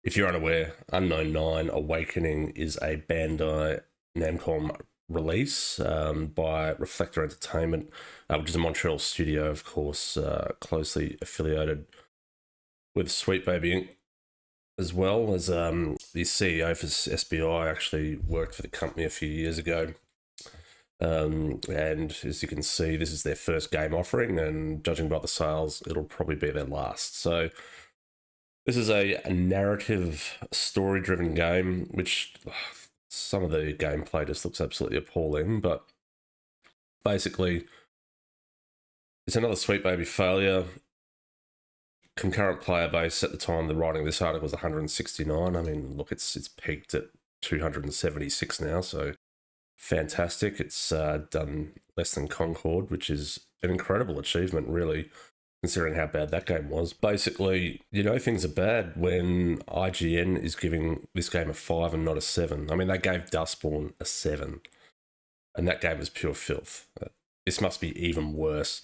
If you're unaware, Unknown 9 Awakening is a Bandai Namco release by Reflector Entertainment, which is a Montreal studio, of course, closely affiliated with Sweet Baby Inc. As well as the CEO for SBI actually worked for the company a few years ago. And as you can see, this is their first game offering, and judging by the sales, it'll probably be their last. So this is a narrative, story-driven game, which some of the gameplay just looks absolutely appalling. But basically, it's another Sweet Baby failure. Concurrent player base at the time the writing of this article was 169. I mean, look, it's peaked at 276 now, so fantastic. It's done less than Concord, which is an incredible achievement, really, considering how bad that game was. Basically, you know things are bad when IGN is giving this game a 5 and not a 7. I mean, they gave Dustborn a 7, and that game was pure filth. This must be even worse.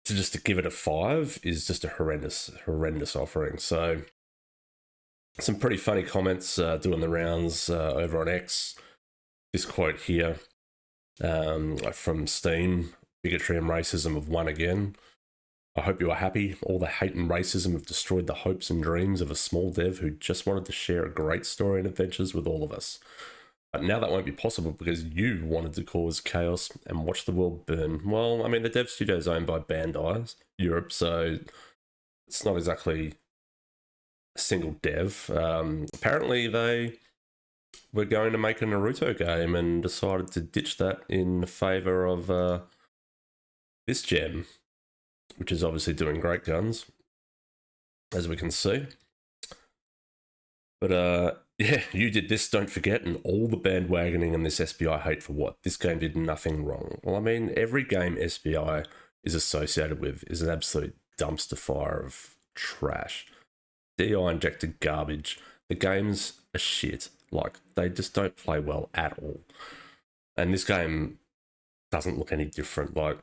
To give it a 5 is just a horrendous offering. So some pretty funny comments doing the rounds over on X. This quote here from Steam: "Bigotry and racism have won again. I hope you are happy. All the hate and racism have destroyed the hopes and dreams of a small dev who just wanted to share a great story and adventures with all of us. But now that won't be possible because you wanted to cause chaos and watch the world burn." Well, I mean, the dev studio is owned by Bandai Europe, so it's not exactly a single dev. Apparently, they were going to make a Naruto game and decided to ditch that in favour of this gem, which is obviously doing great guns, as we can see. But yeah, you did this, don't forget, and all the bandwagoning and this SBI hate for what? This game did nothing wrong. Well, I mean, every game SBI is associated with is an absolute dumpster fire of trash. DEI injected garbage. The games are shit. Like, they just don't play well at all. And this game doesn't look any different. Like,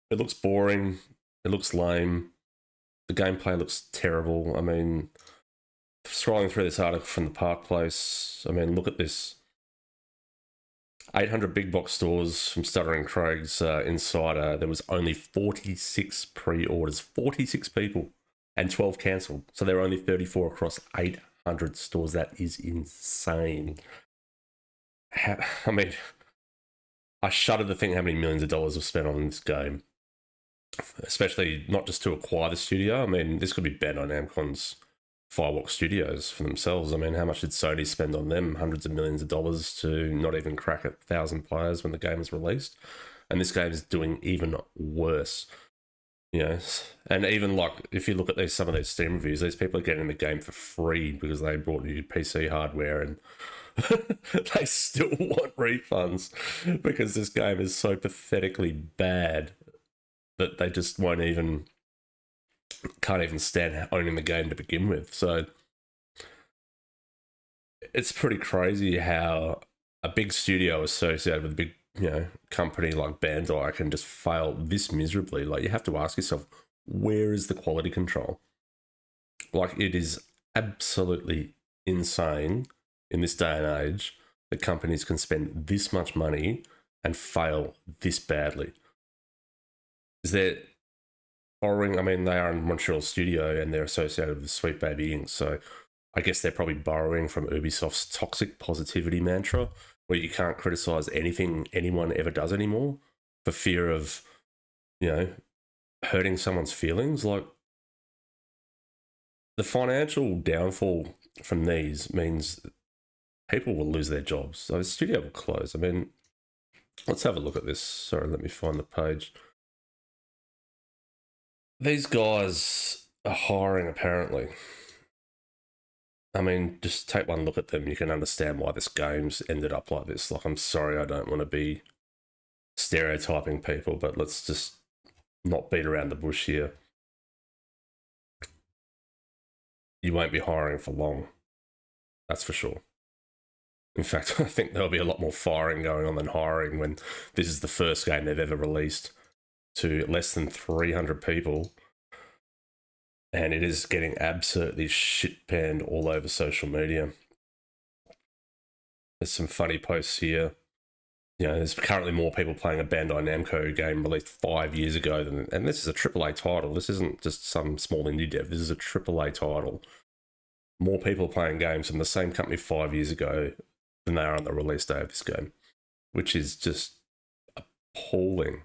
it looks boring. It looks lame. The gameplay looks terrible. I mean, scrolling through this article from the Park Place, I mean, look at this. 800 big box stores from Stuttering Craig's Insider. There was only 46 pre-orders. 46 people. And 12 cancelled. So there were only 34 across 800 stores. That is insane. I mean, I shudder to think how many millions of dollars were spent on this game. Especially not just to acquire the studio. I mean, this could be Bandai Namco's Firewalk Studios for themselves. I mean, how much did Sony spend on them? Hundreds of millions of dollars to not even crack 1,000 players when the game is released. And this game is doing even worse. You know, and even like if you look at some of these Steam reviews, these people are getting the game for free because they bought new PC hardware, and they still want refunds because this game is so pathetically bad that they just can't even stand owning the game to begin with. So it's pretty crazy how a big studio associated with a big, company like Bandai can just fail this miserably. Like, you have to ask yourself, where is the quality control? Like, it is absolutely insane in this day and age that companies can spend this much money and fail this badly. Is there borrowing? I mean, they are in Montreal studio and they're associated with Sweet Baby Inc. So I guess they're probably borrowing from Ubisoft's toxic positivity mantra, where you can't criticize anything anyone ever does anymore for fear of, hurting someone's feelings. Like, the financial downfall from these means people will lose their jobs. So the studio will close. I mean, let's have a look at this. Sorry, let me find the page. These guys are hiring, apparently. I mean, just take one look at them. You can understand why this game's ended up like this. Like, I'm sorry, I don't want to be stereotyping people, but let's just not beat around the bush here. You won't be hiring for long. That's for sure. In fact, I think there'll be a lot more firing going on than hiring when this is the first game they've ever released to less than 300 people. and it is getting absolutely shit-panned all over social media. There's some funny posts here. You know, there's currently more people playing a Bandai Namco game released 5 years ago than, and this is a AAA title. This isn't just some small indie dev. This is a AAA title. More people playing games from the same company 5 years ago than they are on the release day of this game, which is just appalling.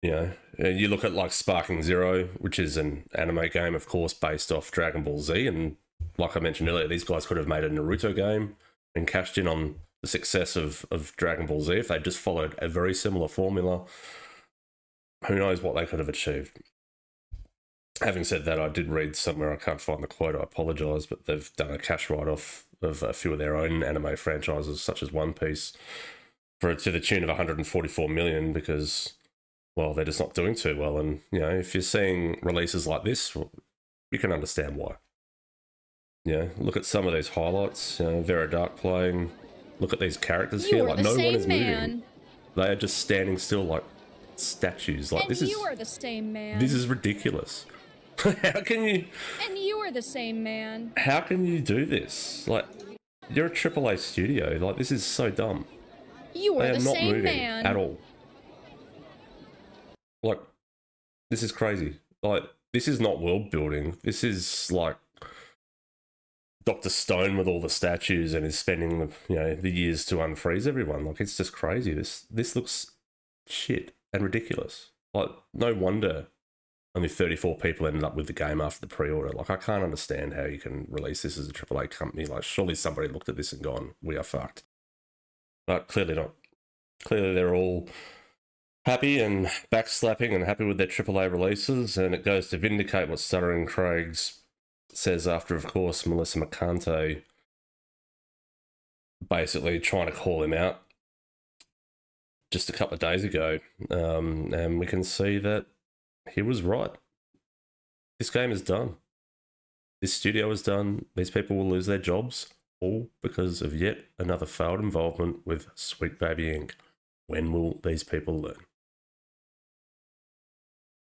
You know, and you look at like Sparking Zero, which is an anime game, of course, based off Dragon Ball Z, and like I mentioned earlier, these guys could have made a Naruto game and cashed in on the success of Dragon Ball Z if they just followed a very similar formula. Who knows what they could have achieved. Having said that, I did read somewhere, I can't find the quote, I apologise, but they've done a cash write-off of a few of their own anime franchises, such as One Piece, to the tune of 144 million because, well, they're just not doing too well. And, you know, if you're seeing releases like this, you can understand why. You know, look at some of these highlights, you know, Vera Dark playing. Look at these characters here, like no one is moving. They are just standing still like statues. Like this is. You are the same man. This is ridiculous. How can you? And you are the same man. How can you do this? Like, you're a AAA studio. Like, this is so dumb. You are the same man at all. Like, this is crazy. Like, this is not world building. This is like Dr. Stone with all the statues and is spending the years to unfreeze everyone. Like, it's just crazy. This looks shit and ridiculous. Like, no wonder only 34 people ended up with the game after the pre-order. Like, I can't understand how you can release this as a AAA company. Like, surely somebody looked at this and gone, we are fucked. But clearly not. Clearly they're all happy and backslapping and happy with their AAA releases, and it goes to vindicate what Stuttering Craig's says after, of course, Melissa McCante basically trying to call him out just a couple of days ago. And we can see that he was right. This game is done. This studio is done. These people will lose their jobs, all because of yet another failed involvement with Sweet Baby Inc. When will these people learn?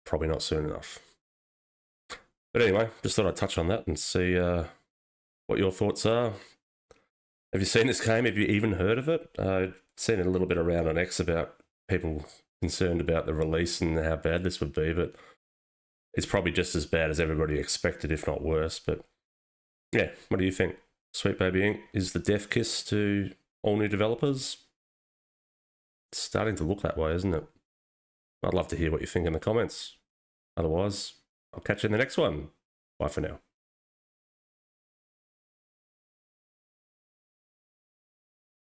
Probably not soon enough. But anyway, just thought I'd touch on that and see what your thoughts are. Have you seen this game? Have you even heard of it? I've seen it a little bit around on X about people concerned about the release and how bad this would be, but it's probably just as bad as everybody expected, if not worse. But yeah, what do you think? Sweet Baby Inc. is the death kiss to all new developers? It's starting to look that way, isn't it? I'd love to hear what you think in the comments. Otherwise, I'll catch you in the next one. Bye for now.